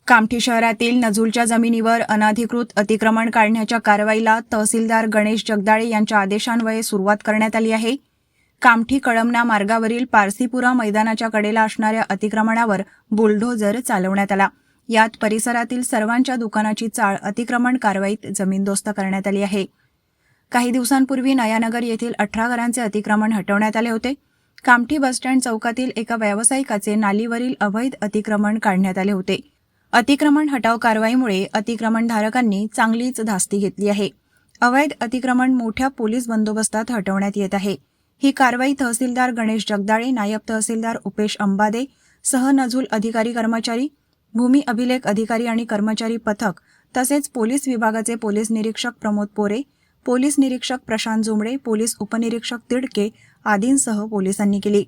कामठी शहरातील नझुलच्या जमिनीवर अनधिकृत अतिक्रमण काढण्याच्या कारवाईला तहसीलदार गणेश जगदाळे यांच्या आदेशान्वये सुरुवात करण्यात आली आहे। कामठी कळमना मार्गावरील पारसीपुरा मैदानाच्या कडेला असणाऱ्या अतिक्रमणावर बुलडोझर चालवण्यात आला। यात परिसरातील सर्वांच्या दुकानाची चाळ अतिक्रमण कारवाईत जमीनदोस्त करण्यात आली आहे। काही दिवसांपूर्वी नयानगर येथील 18 घरांचे अतिक्रमण हटवण्यात आले होते। कामठी बसस्टँड चौकातील एका व्यावसायिकाचे नालीवरील अवैध अतिक्रमण काढण्यात आले होते। अतिक्रमण हटाव कारवाईमुळे अतिक्रमणधारकांनी चांगलीच धास्ती घेतली आहे। अवैध अतिक्रमण मोठ्या पोलीस बंदोबस्तात हटवण्यात येत आहे। ही कारवाई तहसीलदार गणेश जगदाळे, नायब तहसीलदार उपेश अंबादे सह नझुल अधिकारी कर्मचारी, भूमी अभिलेख अधिकारी आणि कर्मचारी पथक तसेच पोलीस विभागाचे पोलीस निरीक्षक प्रमोद पोरे, पोलीस निरीक्षक प्रशांत जुमडे, पोलीस उपनिरीक्षक तिडके आदींसह पोलिसांनी केली।